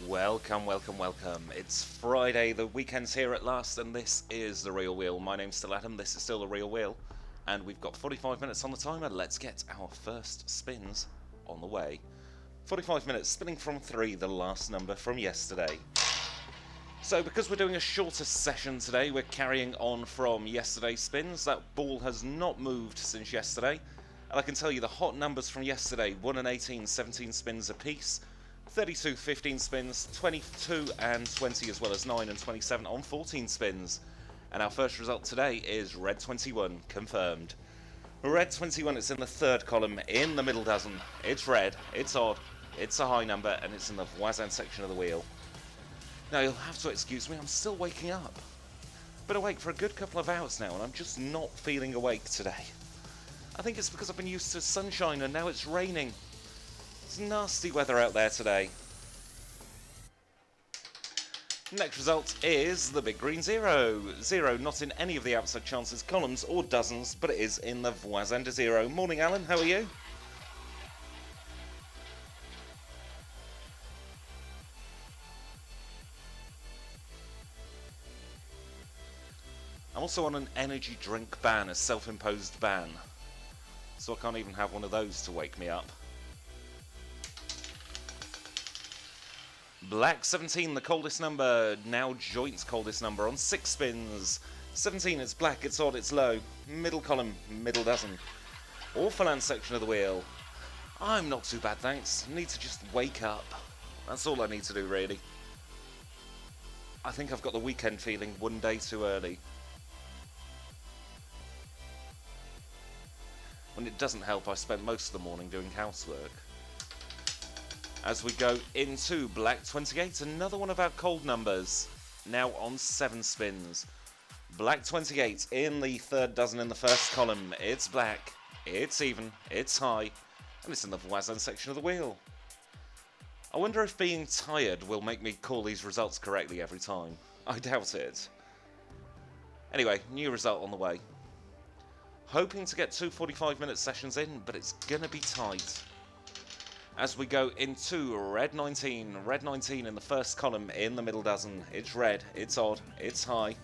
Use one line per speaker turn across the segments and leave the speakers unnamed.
Welcome, welcome, welcome. It's Friday, the weekend's here at last, and this is The Real Wheel. My name's still Adam, this is still The Real Wheel, and we've got 45 minutes on the timer. Let's get our first spins on the way. 45 minutes, spinning from 3, the last number from yesterday. So because we're doing a shorter session today, we're carrying on from yesterday's spins. That ball has not moved since yesterday, and I can tell you the hot numbers from yesterday: 1 and 18, 17 spins apiece. 32, 15 spins, 22 and 20, as well as 9 and 27 on 14 spins. And our first result today is Red 21, confirmed. Red 21, it's in the third column, in the middle dozen. It's red, it's odd, it's a high number, and it's in the Voisin section of the wheel. Now, you'll have to excuse me, I'm still waking up. Been awake for a good couple of hours now, and I'm just not feeling awake today. I think it's because I've been used to sunshine, and now it's raining. It's nasty weather out there today. Next result is the big green 0. 0 not in any of the outside chances columns or dozens, but it is in the Voisin de 0. Morning, Alan, how are you? I'm also on an energy drink ban, a self-imposed ban. So I can't even have one of those to wake me up. Black 17, the coldest number, now joint coldest number on 6 spins. 17, it's black, it's odd, it's low. Middle column, middle dozen. Orphaland section of the wheel. I'm not too bad, thanks. Need to just wake up. That's all I need to do, really. I think I've got the weekend feeling one day too early. When it doesn't help, I spent most of the morning doing housework. As we go into Black 28, another one of our cold numbers, now on 7 spins. Black 28 in the third dozen in the first column. It's black, it's even, it's high, and it's in the Voisin section of the wheel. I wonder if being tired will make me call these results correctly every time. I doubt it. Anyway, new result on the way. Hoping to get 2 45-minute sessions in, but it's gonna be tight. As we go into Red 19 in the first column in the middle dozen. It's red, it's odd, it's high.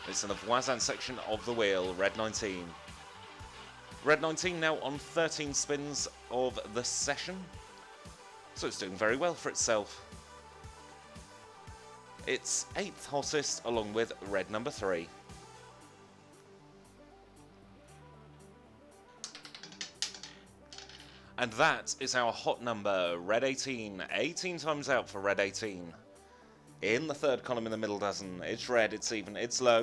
It's in the Voisin section of the wheel, Red 19. Red 19 now on 13 spins of the session. So it's doing very well for itself. It's 8th hottest along with red number 3. And that is our hot number, Red 18. 18 times out for Red 18. In the third column in the middle dozen. It's red, it's even, it's low.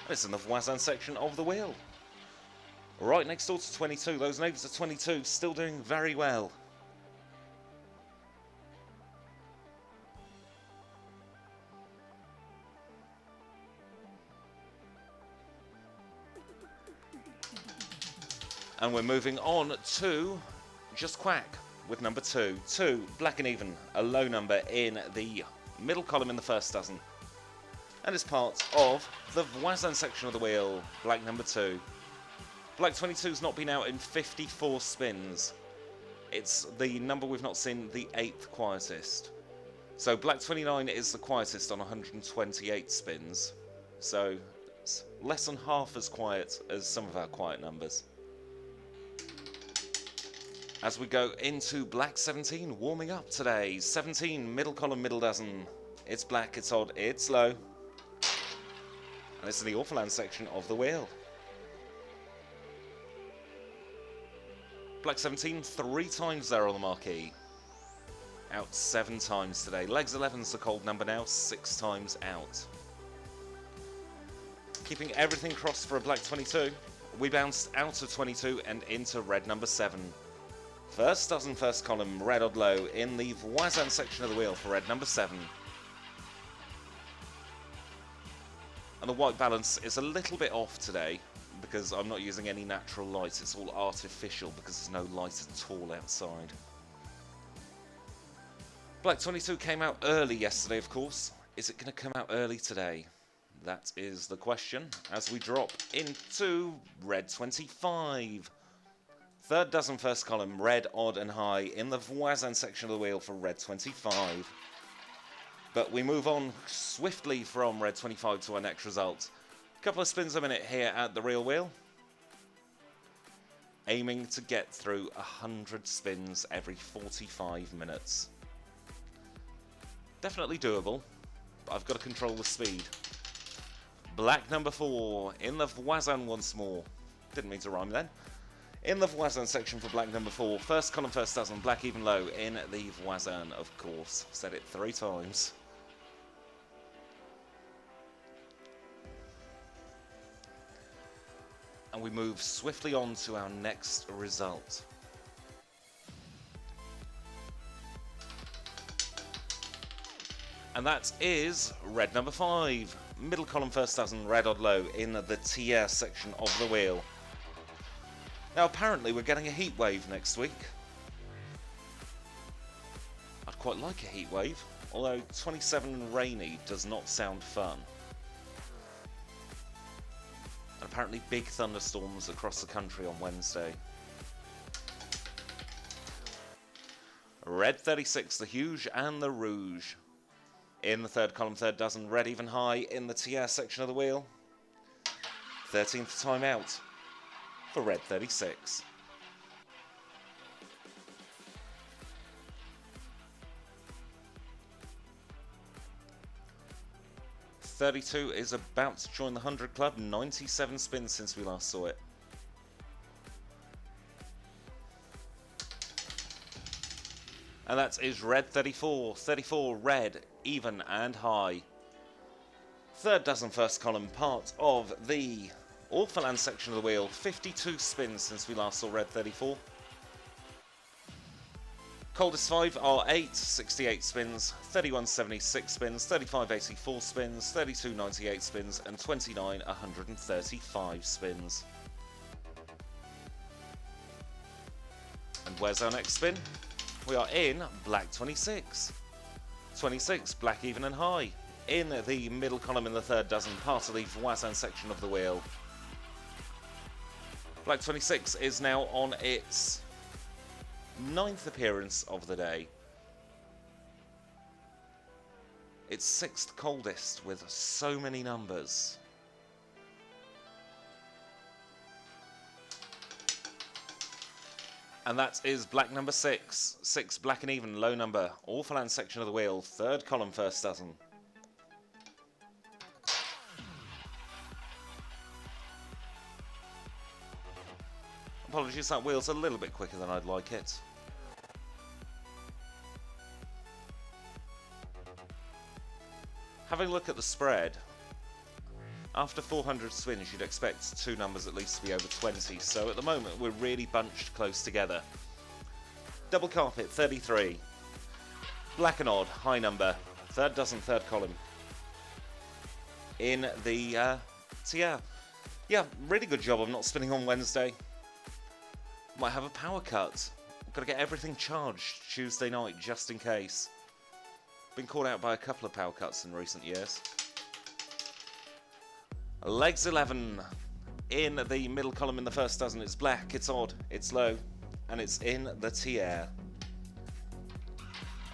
It's in the Voisin section of the wheel. Right next door to 22. Those neighbours at 22 still doing very well. And we're moving on to Just Quack with number 2. 2, black and even, a low number in the middle column in the first dozen. And it's part of the Voisin section of the wheel, black number 2. Black 22's not been out in 54 spins. It's the number we've not seen, the 8th quietest. So black 29 is the quietest on 128 spins. So it's less than half as quiet as some of our quiet numbers. As we go into Black 17, warming up today. 17, middle column, middle dozen. It's black, it's odd, it's low. And it's in the Orphaland section of the wheel. Black 17, 3 times there on the marquee. Out 7 times today. Legs 11's the cold number now, 6 times out. Keeping everything crossed for a Black 22. We bounced out of 22 and into red number 7. First dozen, first column, red odd low in the Voisin section of the wheel for red number 7. And the white balance is a little bit off today because I'm not using any natural light. It's all artificial because there's no light at all outside. Black 22 came out early yesterday, of course. Is it going to come out early today? That is the question as we drop into red 25. Third dozen, first column, red, odd and high in the Voisin section of the wheel for red 25. But we move on swiftly from red 25 to our next result. A couple of spins a minute here at the real wheel. Aiming to get through 100 spins every 45 minutes. Definitely doable, but I've got to control the speed. Black number 4 in the Voisin once more. Didn't mean to rhyme then. In the Voisin section for black number 4. First column, first dozen, black even low in the Voisin, of course. Said it 3 times. And we move swiftly on to our next result. And that is red number 5. Middle column, first dozen, red odd low in the tier section of the wheel. Now apparently we're getting a heat wave next week. I'd quite like a heat wave, although 27 and rainy does not sound fun. And apparently big thunderstorms across the country on Wednesday. Red 36, the Huge and the Rouge. In the third column, third dozen, red even high in the TR section of the wheel. 13th time out for red 36. .32 is about to join the 100 club. 97 spins since we last saw it. And that is red 34. 34 red, even and high. Third dozen, first column, part of the Orphaland section of the wheel. 52 spins since we last saw red 34. Coldest 5 are 8, 68 spins, 31, 76 spins, 35, 84 spins, 32, 98 spins, and 29, 135 spins. And where's our next spin? We are in black 26. 26, black even and high. In the middle column in the third dozen, part of the Voisin section of the wheel. Black 26 is now on its 9th appearance of the day. It's 6th coldest with so many numbers. And that is black number 6. 6 black and even, low number. Orphaland section of the wheel, third column, first dozen. Apologies, that wheel's a little bit quicker than I'd like it. Having a look at the spread, after 400 spins you'd expect two numbers at least to be over 20, so at the moment we're really bunched close together. Double carpet, 33. Black and odd, high number. Third dozen, third column. In the TR. Yeah, really good job of not spinning on Wednesday. Might have a power cut. Got to get everything charged Tuesday night just in case. Been caught out by a couple of power cuts in recent years. Legs 11. In the middle column in the first dozen, it's black, it's odd, it's low, and it's in the TR.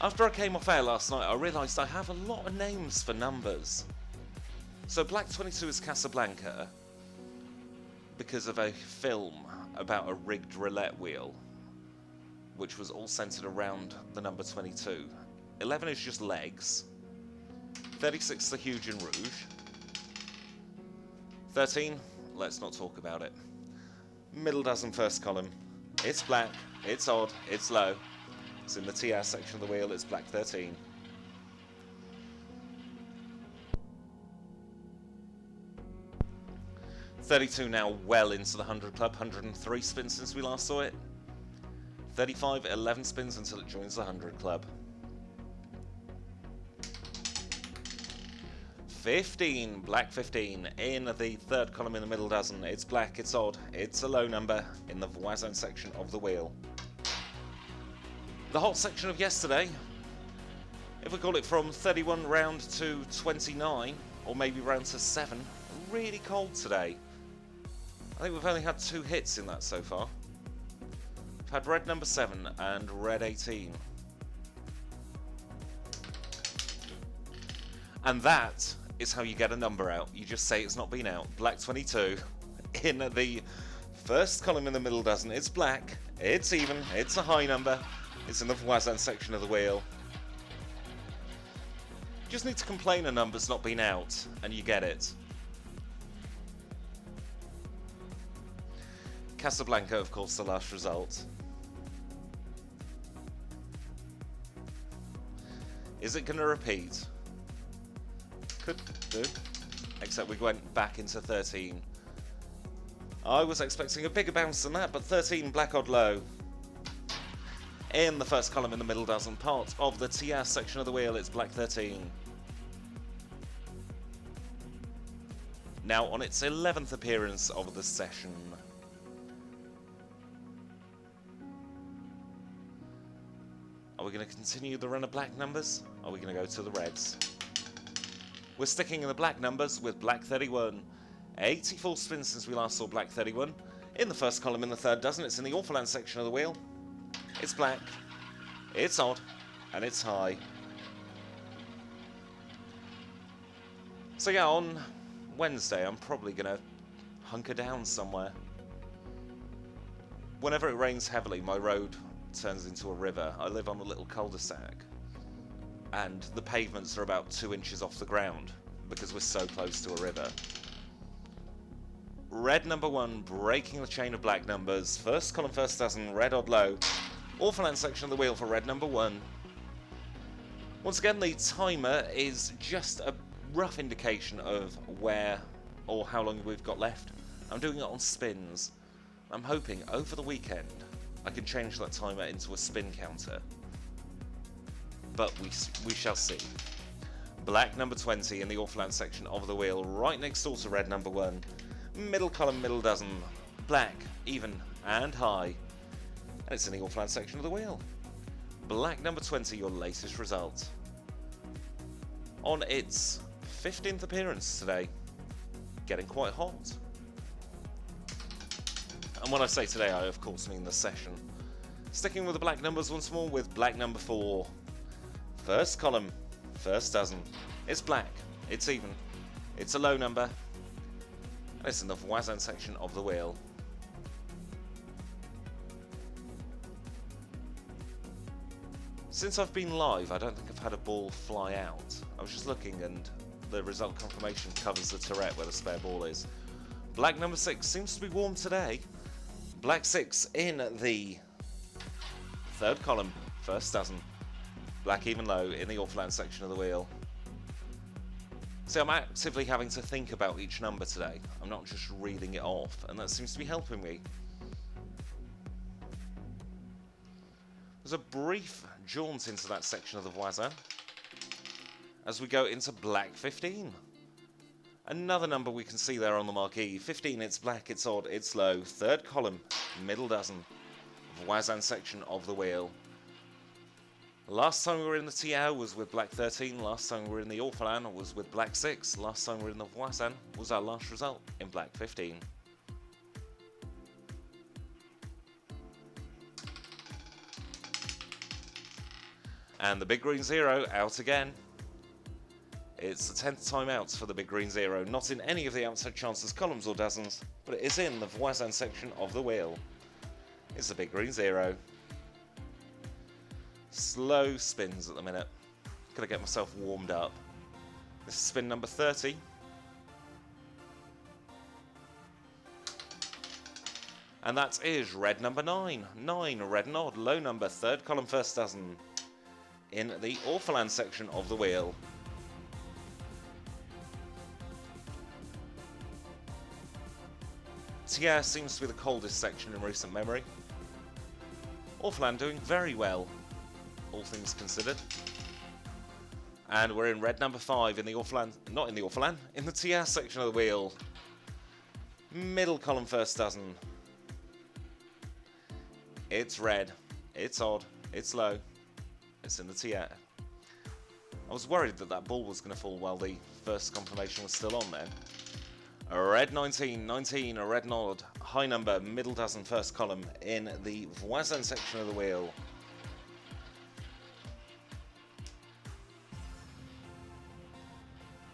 After I came off air last night, I realised I have a lot of names for numbers. So black 22 is Casablanca because of a film about a rigged roulette wheel, which was all centred around the number 22. 11 is just legs. 36 the Huge and Rouge. 13, let's not talk about it. Middle dozen, first column. It's black, it's odd, it's low. It's in the TR section of the wheel, it's black 13. .32 now well into the 100 club, 103 spins since we last saw it. 35, 11 spins until it joins the 100 club. 15, black 15, in the third column in the middle dozen. It's black, it's odd, it's a low number in the Voisin section of the wheel. The hot section of yesterday, if we call it from 31 round to 29, or maybe round to 7, really cold today. I think we've only had 2 hits in that so far. We've had red number 7 and red 18. And that is how you get a number out. You just say it's not been out. Black 22 in the first column in the middle dozen. It's black, it's even, it's a high number. It's in the voisin section of the wheel. You just need to complain a number's not been out, and you get it. Casablanca, of course, the last result. Is it going to repeat? Could do. Except we went back into 13. I was expecting a bigger bounce than that, but 13, black odd low. In the first column in the middle dozen, part of the TR section of the wheel, it's black 13. Now on its 11th appearance of the session. Are we going to continue the run of black numbers? Or are we going to go to the reds? We're sticking in the black numbers with black 31. 84 spins since we last saw black 31. In the first column in the third dozen, it's in the Orphaland section of the wheel. It's black, it's odd, and it's high. So yeah, on Wednesday I'm probably going to hunker down somewhere. Whenever it rains heavily, my road turns into a river. I live on a little cul-de-sac, and the pavements are about 2 inches off the ground because we're so close to a river. Red number 1, breaking the chain of black numbers. First column, first dozen, red odd low. Orphaland section of the wheel for red number 1. Once again, the timer is just a rough indication of where or how long we've got left. I'm doing it on spins. I'm hoping over the weekend I can change that timer into a spin counter. But we shall see. Black number 20 in the Orphaland section of the wheel, right next door to red number 1. Middle column, middle dozen. Black, even, and high. And it's in the Orphaland section of the wheel. Black number 20, your latest result. On its 15th appearance today. Getting quite hot. And when I say today, I of course mean the session. Sticking with the black numbers once more with black number 4. First column, first dozen. It's black, it's even, it's a low number, and it's in the voisin section of the wheel. Since I've been live, I don't think I've had a ball fly out. I was just looking and the result confirmation covers the turret where the spare ball is. Black number 6 seems to be warm today. Black 6 in the third column, first dozen. Black even low in the Orphaland section of the wheel. See, I'm actively having to think about each number today. I'm not just reading it off, and that seems to be helping me. There's a brief jaunt into that section of the voisin as we go into black 15. Another number we can see there on the marquee. 15, it's black, it's odd, it's low. Third column, middle dozen. Voisin section of the wheel. Last time we were in the TR was with black 13. Last time we were in the Orphaland was with black 6. Last time we were in the voisin was our last result in black 15. And the big green 0 out again. It's the 10th time out for the big green 0, not in any of the outside chances columns or dozens, but it is in the voisin section of the wheel. It's the big green 0. Slow spins at the minute. Gotta get myself warmed up. This is spin number 30. And that is red number 9. 9, red and odd, low number, third column, first dozen. In the Orphaland section of the wheel. TR seems to be the coldest section in recent memory. Orphaland doing very well, all things considered. And we're in red number 5 in the Orphaland, not in the Orphaland, in the TR section of the wheel. Middle column, first dozen. It's red, it's odd, it's low. It's in the TR. I was worried that that ball was going to fall while the first confirmation was still on there. A red 19, 19, a red and odd, high number, middle dozen, first column in the voisin section of the wheel.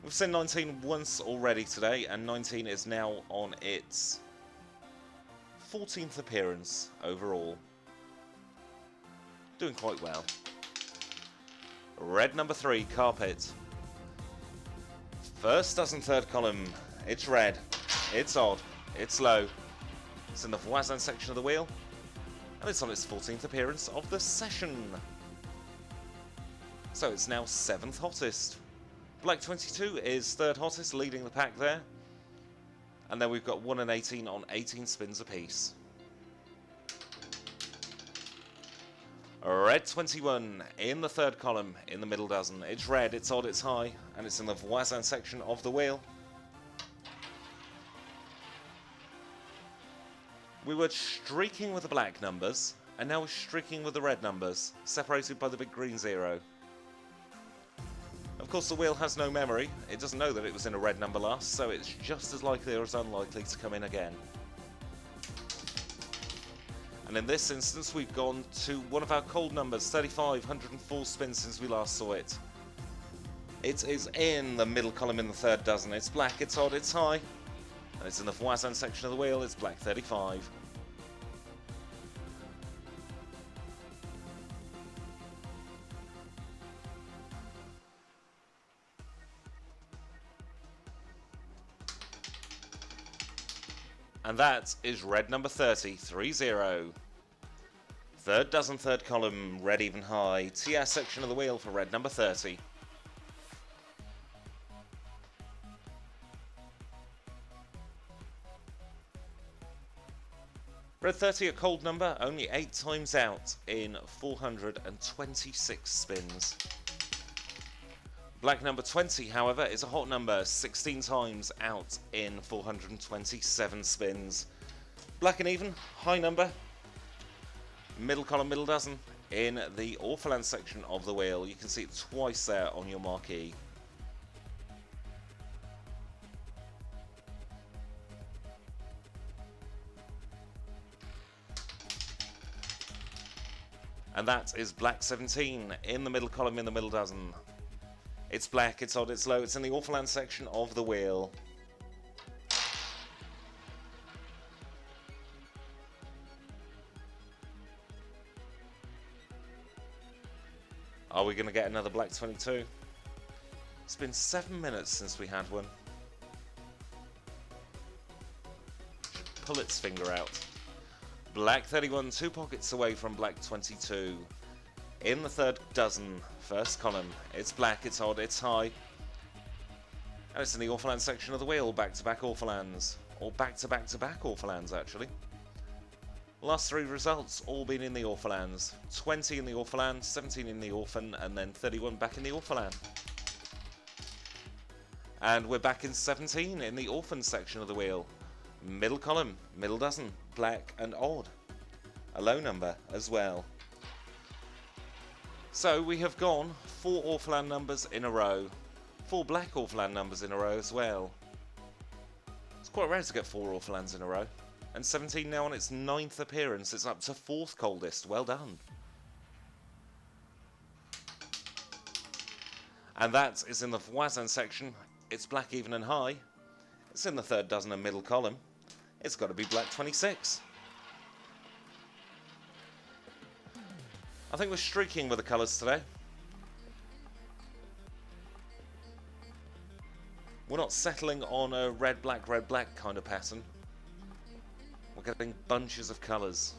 We've seen 19 once already today, and 19 is now on its 14th appearance overall. Doing quite well. Red number 3, Carpet. First dozen, third column. It's red. It's odd. It's low. It's in the Voisin section of the wheel. And it's on its 14th appearance of the session. So it's now 7th hottest. Black 22 is 3rd hottest, leading the pack there. And then we've got 1 and 18 on 18 spins apiece. Red 21 in the 3rd column, in the middle dozen. It's red, it's odd, it's high, and it's in the Voisin section of the wheel. We were streaking with the black numbers, and now we're streaking with the red numbers, separated by the big green 0. Of course, the wheel has no memory. It doesn't know that it was in a red number last, so it's just as likely or as unlikely to come in again. And in this instance, we've gone to one of our cold numbers, 35, 104 spins since we last saw it. It is in the middle column in the 3rd dozen. It's black, it's odd, it's high. And it's in the Voisin section of the wheel. It's black 35. And that is red number 30, 3-0. 3rd dozen, 3rd column, red even high. TS section of the wheel for red number 30. Red 30, a cold number, only 8 times out in 426 spins. Black number 20, however, is a hot number, 16 times out in 427 spins. Black and even, high number. Middle column, middle dozen, in the Orphaland section of the wheel. You can see it twice there on your marquee. And that is black 17 in the middle column, in the middle dozen. It's black, it's odd, it's low. It's in the Orphaland section of the wheel. Are we going to get another black 22? It's been 7 minutes since we had one. Should pull its finger out. Black 31, 2 pockets away from black 22. In the 3rd dozen, 1st column. It's black, it's odd, it's high. And it's in the Orphaland section of the wheel, back-to-back Orphalands. Or back-to-back-to-back Orphalands, actually. Last 3 results, all been in the Orphalands. 20 in the Orphaland, 17 in the Orphan, and then 31 back in the Orphaland. And we're back in 17 in the Orphan section of the wheel. Middle column, middle dozen, black and odd. A low number as well. So we have gone 4 Orphaland numbers in a row. 4 black Orphaland numbers in a row as well. It's quite rare to get 4 Orphalands in a row. And 17 now on its 9th appearance. It's up to 4th coldest. Well done. And that is in the Voisin section. It's black even and high. It's in the 3rd dozen and middle column. It's got to be black 26. I think we're streaking with the colours today. We're not settling on a red, black kind of pattern. We're getting bunches of colours.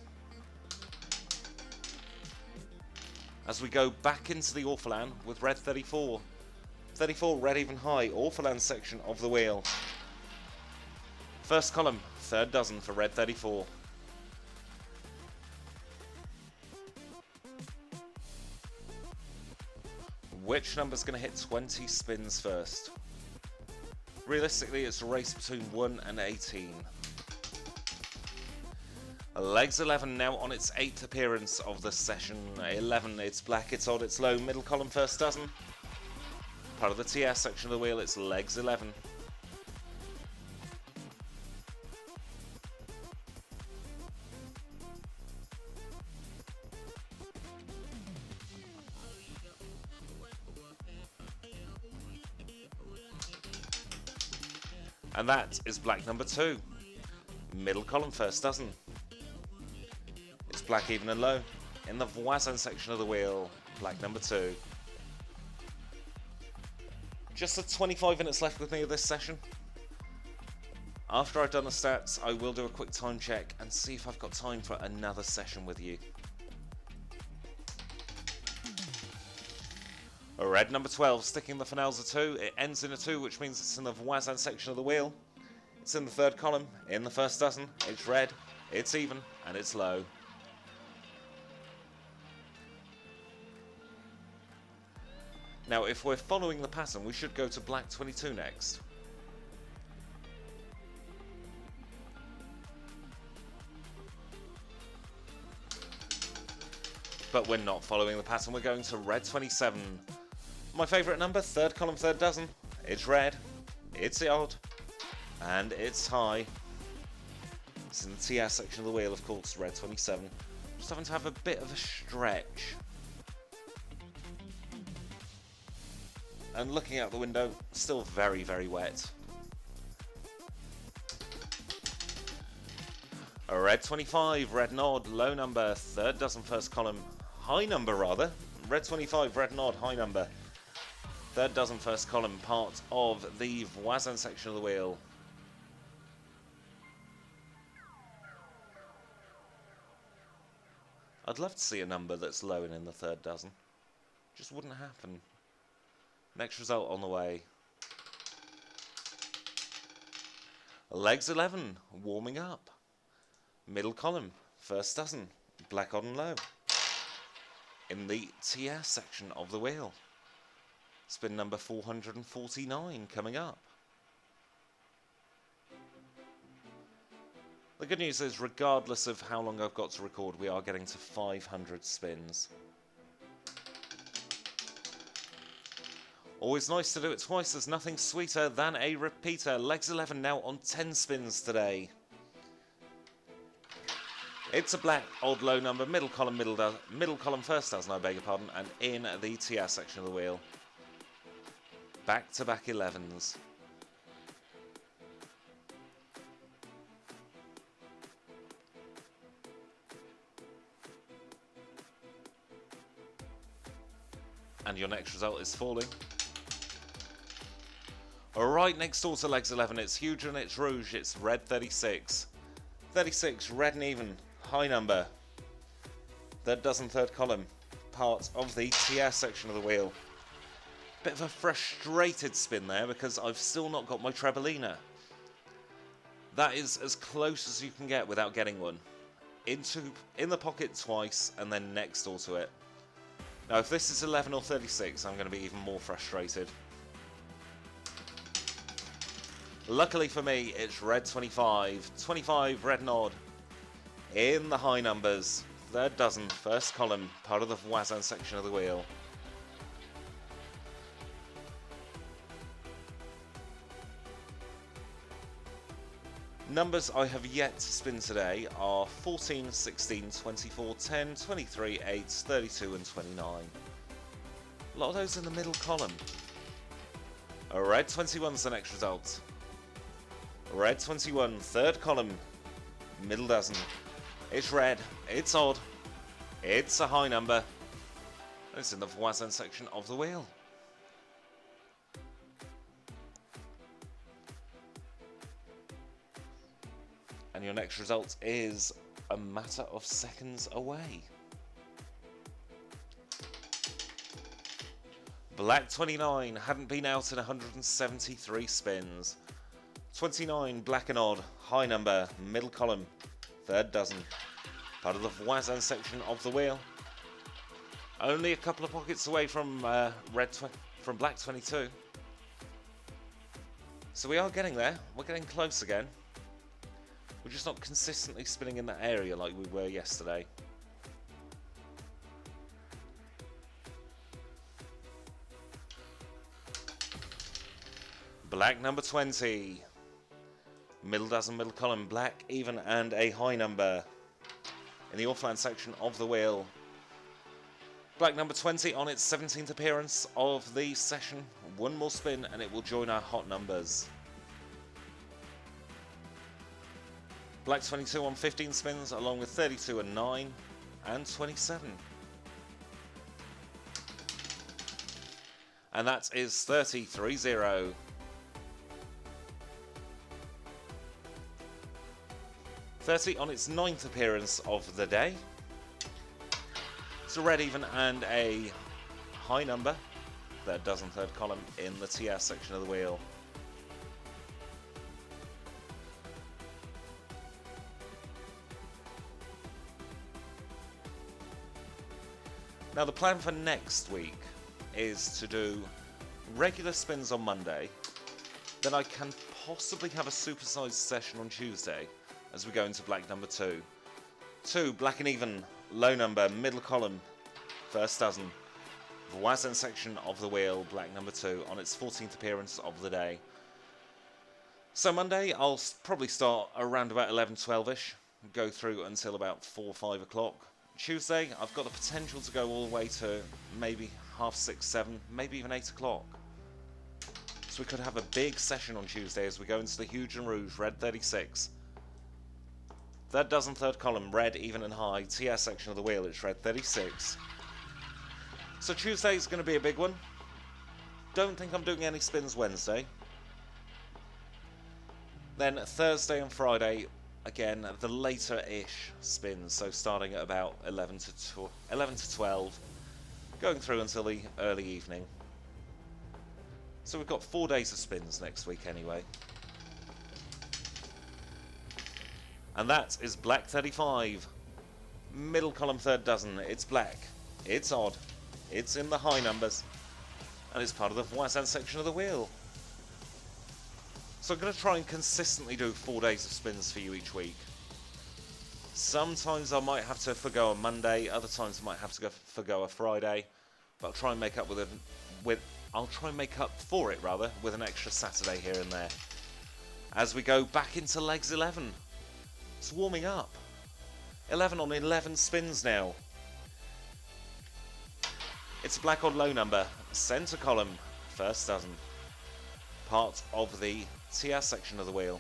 As we go back into the Orphaland with red 34. 34, red even high, Orphaland section of the wheel. 1st column, 3rd dozen for red 34. Which number's going to hit 20 spins first? Realistically, it's a race between 1 and 18. Legs 11 now on its 8th appearance of the session. 11, it's black, it's odd, it's low. Middle column, 1st dozen. Part of the TS section of the wheel, it's legs 11. And that is black number 2. Middle column, first dozen. It's black even and low. In the voisin section of the wheel, black number 2. Just the 25 minutes left with me of this session. After I've done the stats, I will do a quick time check and see if I've got time for another session with you. Red number 12, sticking the finales a 2. It ends in a 2, which means it's in the voisin section of the wheel. It's in the third column, in the first dozen. It's red, it's even, and it's low. Now, if we're following the pattern, we should go to black 22 next. But we're not following the pattern, we're going to red 27. My favourite number, third column, third dozen. It's red, it's odd, and it's high. It's in the TS section of the wheel, of course, red 27. Just having to have a bit of a stretch. And looking out the window, still very, very wet. A red 25, red nod, low number, third dozen, first column, high number rather. Red 25, red nod, high number. Third dozen, first column, part of the voisin section of the wheel. I'd love to see a number that's low and in the third dozen. Just wouldn't happen. Next result on the way. Legs 11, warming up. Middle column, first dozen, black odd and low. In the TS section of the wheel. Spin number 449 coming up. The good news is, regardless of how long I've got to record, we are getting to 500 spins. Always nice to do it twice, there's nothing sweeter than a repeater. Legs 11 now on 10 spins today. It's a black odd low number, middle column, middle column, first dozen, I beg your pardon, and in the TS section of the wheel. Back-to-back 11s. And your next result is falling. Alright, next door to legs 11, it's huge and it's rouge, it's red 36. 36, red and even, high number. Third dozen, third column, part of the TS section of the wheel. Bit of a frustrated spin there because I've still not got my trebolina. That is as close as you can get without getting one. In the pocket twice and then next door to it. Now if this is 11 or 36, I'm going to be even more frustrated. Luckily for me, it's red 25. 25, red nod. In the high numbers. Third dozen, first column, part of the voisin section of the wheel. Numbers I have yet to spin today are 14, 16, 24, 10, 23, 8, 32 and 29. A lot of those in the middle column. A red 21's the next result. Red 21, third column, middle dozen. It's red, it's odd, it's a high number. It's in the voisin section of the wheel. And your next result is a matter of seconds away. Black 29 hadn't been out in 173 spins. 29, black and odd, high number, middle column, third dozen. Part of the voisin section of the wheel. Only a couple of pockets away from black 22. So we are getting there. We're getting close again. We're just not consistently spinning in that area like we were yesterday. Black number 20. Middle dozen, middle column, black, even, and a high number. In the offline section of the wheel. Black number 20 on its 17th appearance of the session. One more spin and it will join our hot numbers. Black 22 on 15 spins, along with 32 and 9 and 27. And that is 30-30. $30 on its 9th appearance of the day. It's a red even and a high number. Third dozen, third column in the TS section of the wheel. Now the plan for next week is to do regular spins on Monday, then I can possibly have a supersized session on Tuesday as we go into black number 2. 2, black and even, low number, middle column, first dozen. Voisin section of the wheel, black number 2, on its 14th appearance of the day. So Monday, I'll probably start around about 11, 12ish, go through until about 4, 5 o'clock. Tuesday, I've got the potential to go all the way to maybe half 6, 7, maybe even 8 o'clock. So we could have a big session on Tuesday as we go into the Huge and Rouge, red 36. Third dozen, third column, red, even and high, TS section of the wheel, it's red 36. So Tuesday is going to be a big one. Don't think I'm doing any spins Wednesday. Then Thursday and Friday, again, the later-ish spins, so starting at about 11 to 12, going through until the early evening. So we've got 4 days of spins next week anyway. And that is black 35. Middle column, third dozen, it's black, it's odd, it's in the high numbers, and it's part of the Voisin section of the wheel. So I'm going to try and consistently do 4 days of spins for you each week. Sometimes I might have to forgo a Monday, other times I might have to forgo a Friday, but I'll try and make up for it rather with an extra Saturday here and there. As we go back into legs 11, it's warming up. 11 on 11 spins now. It's a black odd low number, centre column, first dozen, part of the TS section of the wheel.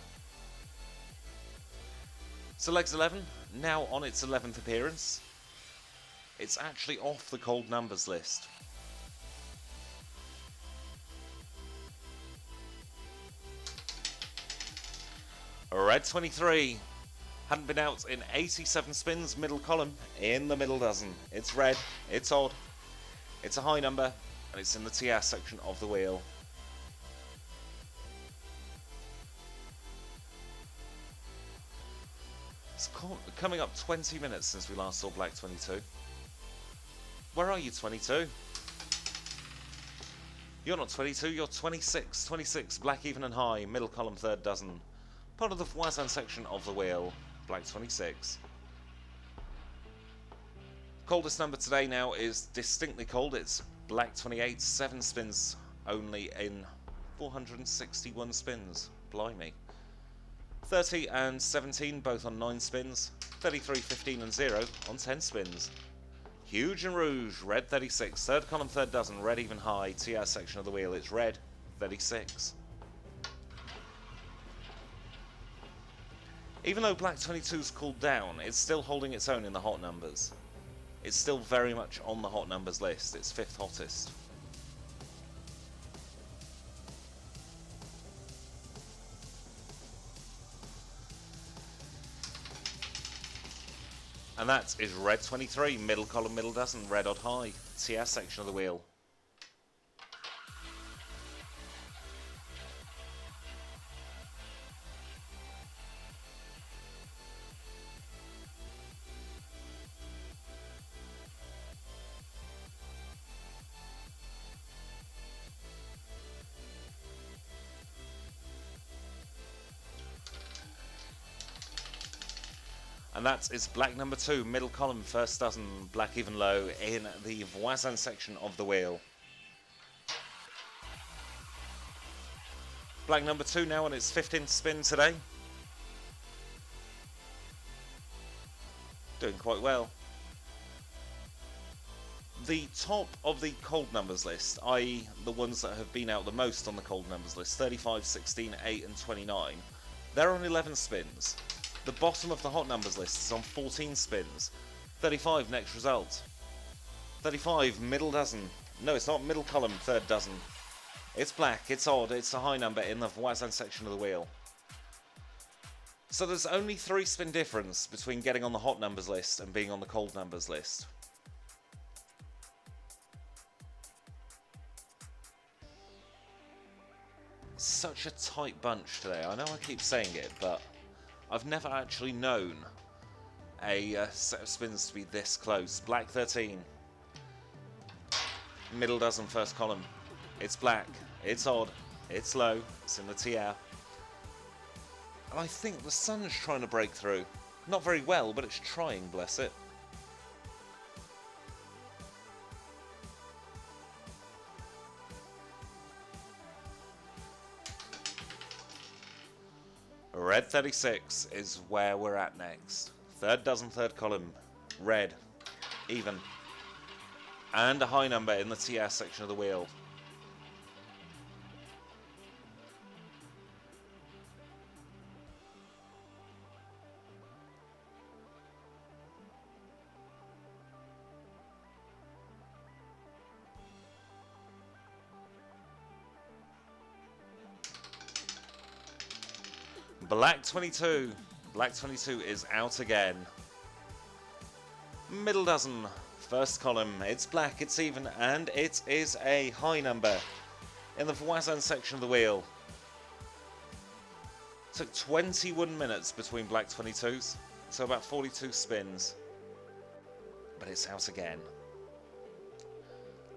So legs 11, now on its 11th appearance. It's actually off the cold numbers list. Red 23, hadn't been out in 87 spins, middle column, in the middle dozen. It's red, it's odd, it's a high number, and it's in the TS section of the wheel. It's coming up 20 minutes since we last saw black 22. Where are you, 22? You're not 22, you're 26. 26, black even and high, middle column, third dozen. Part of the Voisin section of the wheel, black 26. Coldest number today now is distinctly cold. It's black 28, 7 spins only in 461 spins. Blimey. 30 and 17 both on 9 spins. 33, 15 and 0 on 10 spins. Huge and Rouge, red 36. Third column, third dozen, red even high. TS section of the wheel, it's red 36. Even though black 22's cooled down, it's still holding its own in the hot numbers. It's still very much on the hot numbers list. It's 5th hottest. And that is red 23, middle column, middle dozen, red odd high, TS section of the wheel. And that is black number 2, middle column, first dozen, black even low in the Voisin section of the wheel. Black number 2 now on its 15th spin today. Doing quite well. The top of the cold numbers list, i.e. the ones that have been out the most on the cold numbers list, 35, 16, 8 and 29, they're on 11 spins. The bottom of the hot numbers list is on 14 spins. 35, next result. 35, middle dozen. No, it's not middle column, third dozen. It's black, it's odd, it's a high number in the voisin section of the wheel. So there's only 3 spin difference between getting on the hot numbers list and being on the cold numbers list. Such a tight bunch today. I know I keep saying it, but I've never actually known a set of spins to be this close. Black 13. Middle dozen, first column. It's black, it's odd, it's low, it's in the TR. And I think the sun's trying to break through. Not very well, but it's trying, bless it. Red 36 is where we're at next. Third dozen, third column. Red. Even. And a high number in the TS section of the wheel. Black 22. Black 22 is out again. Middle dozen. First column. It's black, it's even, and it is a high number in the voisin section of the wheel. Took 21 minutes between black 22s, so about 42 spins. But it's out again.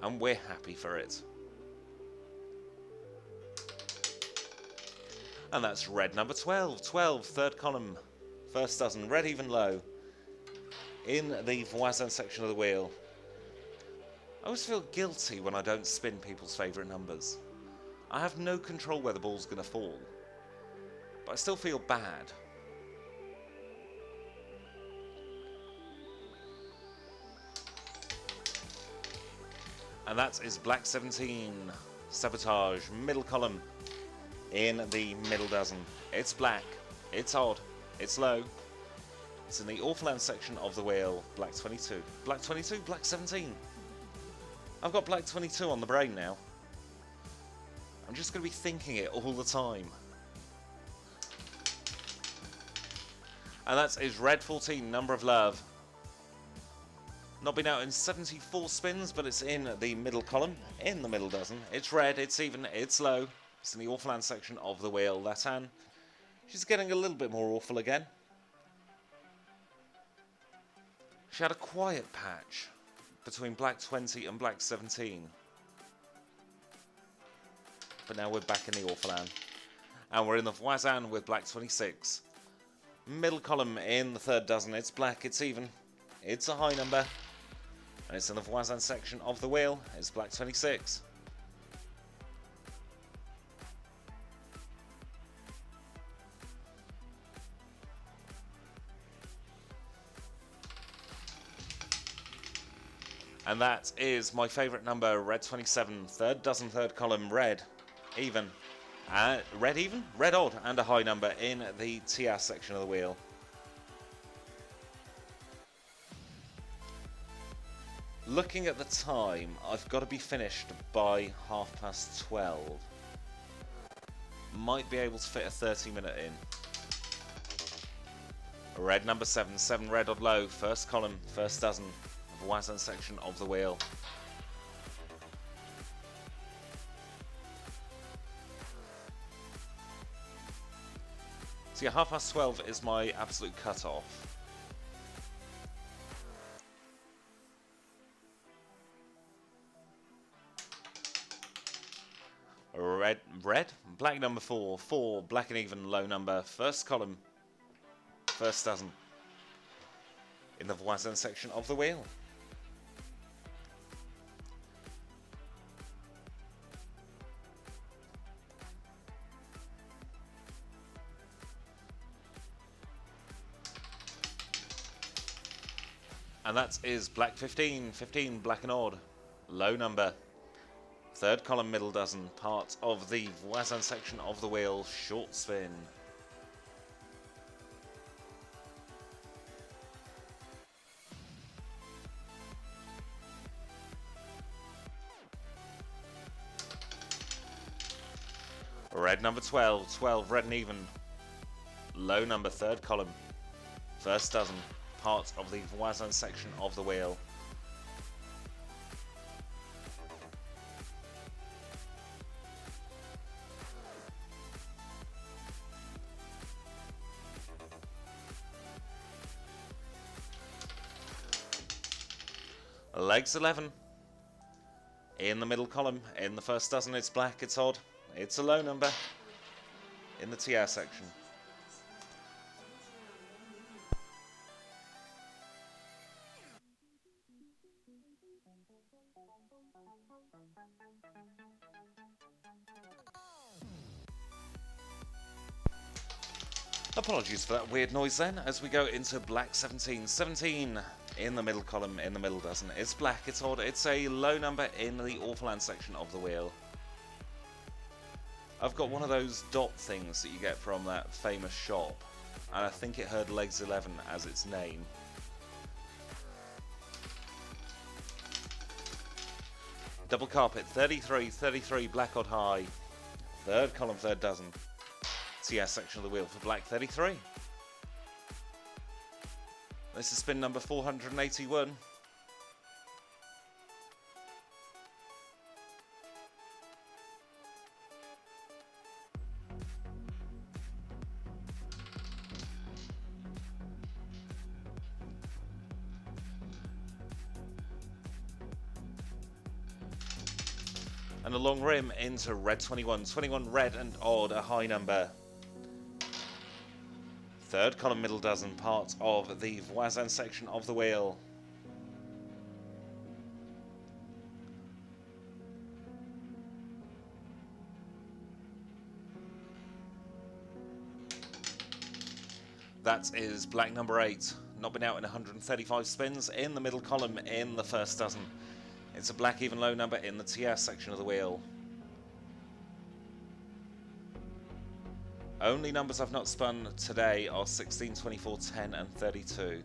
And we're happy for it. And that's red number 12. 12, third column. First dozen, red even low. In the voisin section of the wheel. I always feel guilty when I don't spin people's favourite numbers. I have no control where the ball's going to fall. But I still feel bad. And that is black 17. Sabotage, middle column. In the middle dozen. It's black, it's odd, it's low. It's in the Orphaland section of the wheel. Black 22. Black 22, black 17. I've got black 22 on the brain now. I'm just going to be thinking it all the time. And that is red 14, number of love. Not been out in 74 spins, but it's in the middle column, in the middle dozen. It's red, it's even, it's low. It's in the Orphaland section of the wheel. Latency. She's getting a little bit more awful again. She had a quiet patch between black 20 and black 17. But now we're back in the Orphaland. And we're in the voisin with black 26. Middle column in the third dozen. It's black, it's even. It's a high number. And it's in the voisin section of the wheel. It's black 26. And that is my favourite number, red 27, third dozen, third column, red, even. Red even? Red odd, and a high number in the TS section of the wheel. Looking at the time, I've got to be finished by 12:30. Might be able to fit a 30-minute in. Red number 7, 7 red odd low, first column, first dozen. Voisin section of the wheel. So yeah, 12:30 is my absolute cut-off. Red, black number 4, 4, black and even, low number, first column, first dozen. In the voisin section of the wheel. And that is black 15, 15 black and odd, low number, third column middle dozen, part of the voisin section of the wheel, short spin. Red number 12, 12 red and even. Low number, third column, first dozen, part of the voisin section of the wheel. Legs 11. In the middle column, in the first dozen, it's black, it's odd, it's a low number. In the TR section. Apologies for that weird noise then, as we go into black 17. 17 in the middle column, in the middle dozen. It's black, it's odd, it's a low number in the Orphaland section of the wheel. I've got one of those dot things that you get from that famous shop, and I think it heard Legs 11 as its name. Double carpet, 33, 33, black odd high. Third column, third dozen. TS section of the wheel for black 33. This is spin number 481. And a long rim into red 21. 21 red and odd, a high number. Third column, middle dozen, part of the voisin section of the wheel. That is black number 8. Not been out in 135 spins. In the middle column, in the first dozen. It's a black even low number in the TS section of the wheel. Only numbers I've not spun today are 16, 24, 10 and 32.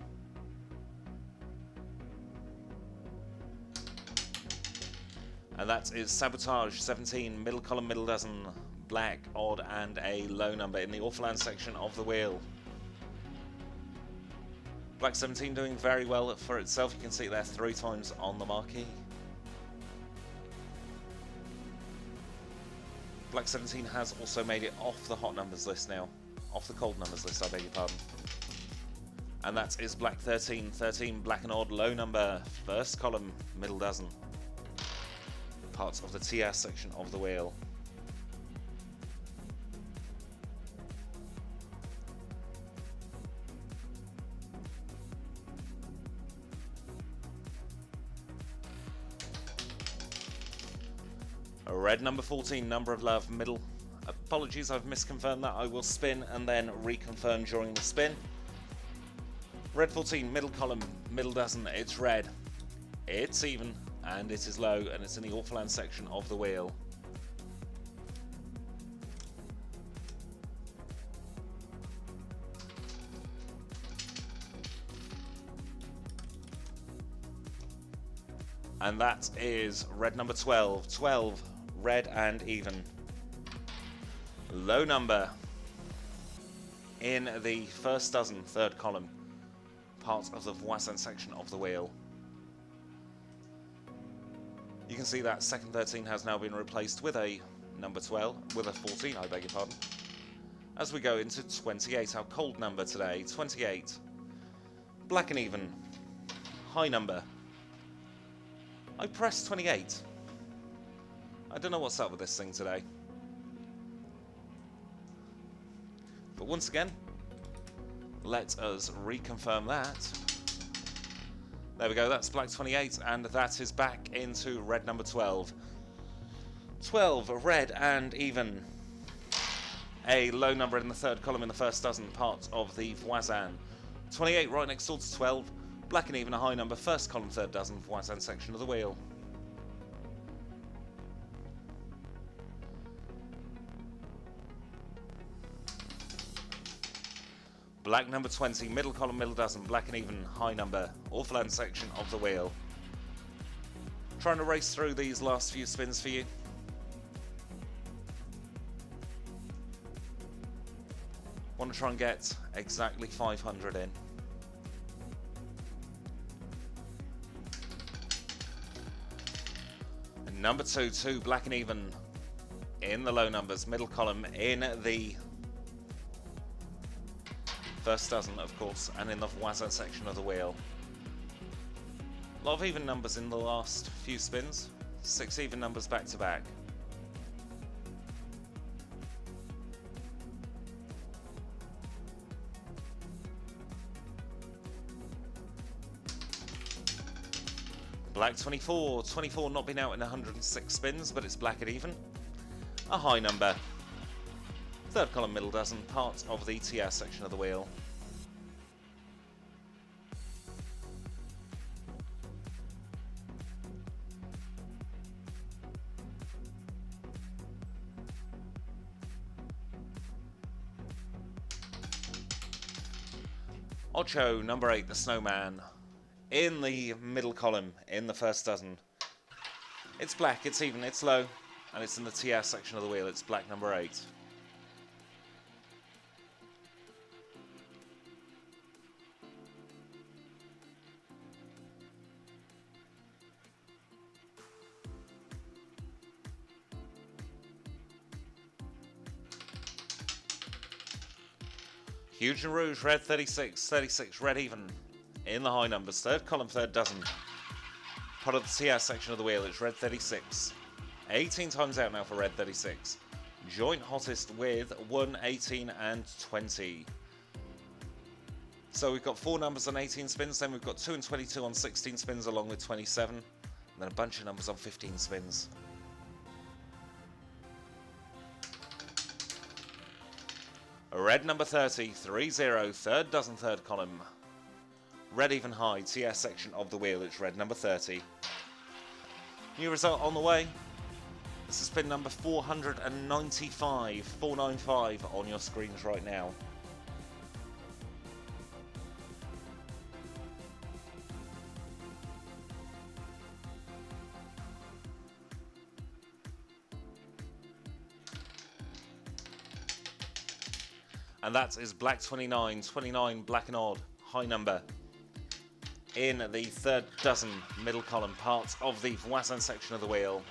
And that is Sabotage, 17, middle column, middle dozen, black, odd and a low number in the Orphaland section of the wheel. Black 17 doing very well for itself. You can see it there 3 times on the marquee. Black 17 has also made it off the hot numbers list now. Off the cold numbers list, I beg your pardon. And that is black 13. 13, black and odd, low number, first column, middle dozen. Parts of the TS section of the wheel. Red number 14, number of love, middle. Apologies, I've misconfirmed that. I will spin and then reconfirm during the spin. Red 14, middle column, middle dozen. It's red. It's even, and it is low, and it's in the Orphaland section of the wheel. And that is red number 12. 12, red and even. Low number in the first dozen, third column, part of the voisin section of the wheel. You can see that second 13 has now been replaced with a number 12, with a 14, I beg your pardon. As we go into 28, our cold number today, 28. Black and even, high number. I pressed 28. I don't know what's up with this thing today. But once again, let us reconfirm that. There we go, that's black 28, and that is back into red number 12. 12, red and even. A low number in the third column in the first dozen, part of the voisin. 28 right next door to 12. Black and even, a high number, first column, third dozen, voisin section of the wheel. Black number 20, middle column, middle dozen, black and even, high number, Orphaland section of the wheel. Trying to race through these last few spins for you. want to try and get exactly 500 in. And number 2, 2, black and even in the low numbers, middle column in the first dozen, of course, and in the voisin section of the wheel. A lot of even numbers in the last few spins. 6 even numbers back to back. Black 24, 24 not been out in 106 spins, but it's black and even. A high number. Third column, middle dozen, part of the TS section of the wheel. Ocho, number 8, the snowman. In the middle column, in the first dozen. It's black, it's even, it's low, and it's in the TS section of the wheel. It's black number 8. Huge and rouge, red 36, 36, red even. In the high numbers, third column, third dozen. Part of the TS section of the wheel, it's red 36. 18 times out now for red 36. Joint hottest with 1, 18 and 20. So we've got 4 numbers on 18 spins, then we've got 2 and 22 on 16 spins along with 27. And then a bunch of numbers on 15 spins. Red number 30, 3-0, third dozen, third column. Red even high, TS section of the wheel, it's red number 30. New result on the way. This is spin number 495, 495 on your screens right now. And that is black 29, 29 black and odd, high number. In the third dozen, middle column, part of the voisin section of the wheel.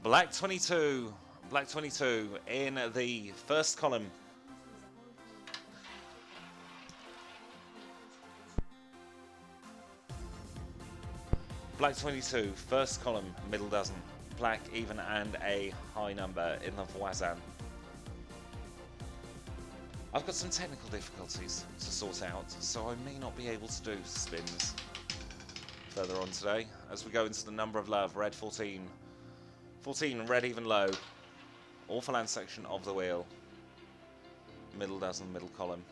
Black 22, black 22 in the first column. Black 22, first column, middle dozen, black, even, and a high number in the voisin. I've got some technical difficulties to sort out, so I may not be able to do spins further on today as we go into the number of love, red 14. 14, red even low, Orphaland section of the wheel, middle dozen, middle column.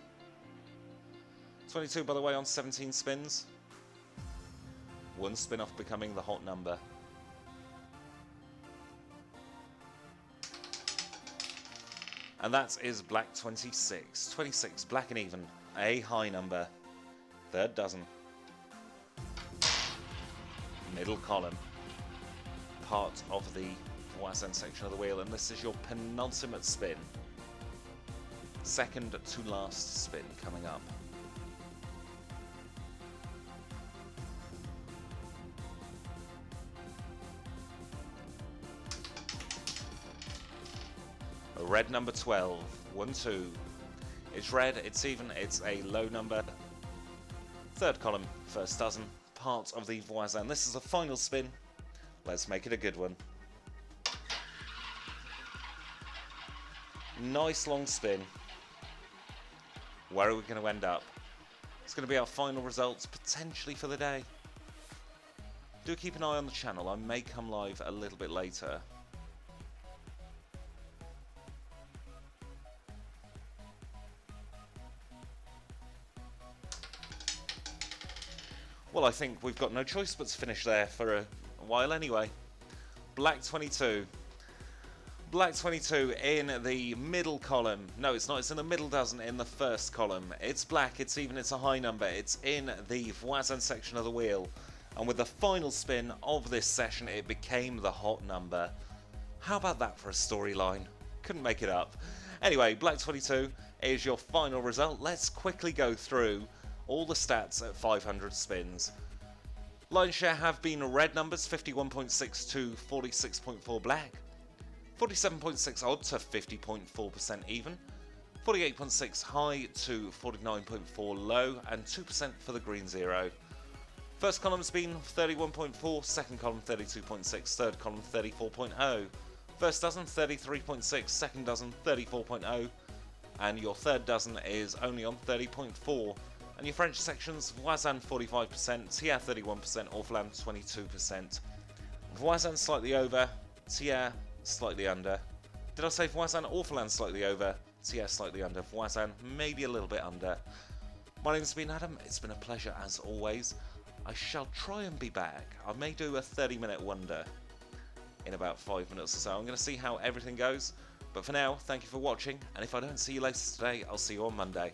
22, by the way, on 17 spins. One spin off becoming the hot number. And that is black 26. 26, black and even, a high number. Third dozen. Middle column. Part of the voisin section of the wheel, and this is your penultimate spin. Second to last spin coming up. Red number 12, 1, 2. It's red, it's even, it's a low number. Third column, first dozen, part of the voisin. This is the final spin. Let's make it a good one. Nice long spin. Where are we going to end up? It's going to be our final results, potentially for the day. Do keep an eye on the channel. I may come live a little bit later. Well, I think we've got no choice but to finish there for a while anyway. Black 22. Black 22 in the middle column. No, it's not. It's in the middle dozen in the first column. It's black. It's even. It's a high number. It's in the Voisin section of the wheel. And with the final spin of this session, it became the hot number. How about that for a storyline? Couldn't make it up. Anyway, Black 22 is your final result. Let's quickly go through all the stats at 500 spins. Line share have been red numbers, 51.6 to 46.4 black, 47.6 odd to 50.4% even, 48.6 high to 49.4 low, and 2% for the green zero. First column's been 31.4, second column 32.6, third column 34.0, first dozen 33.6, second dozen 34.0, and your third dozen is only on 30.4. And your French sections, Voisin 45%, Tiers 31%, Orphelan 22%. Voisin slightly over, Tiers slightly under. Did I say Voisin? Orphelan slightly over, Tiers slightly under, Voisin maybe a little bit under. My name's been Adam, it's been a pleasure as always. I shall try and be back. I may do a 30-minute wonder in about 5 minutes or so. I'm going to see how everything goes. But for now, thank you for watching, and if I don't see you later today, I'll see you on Monday.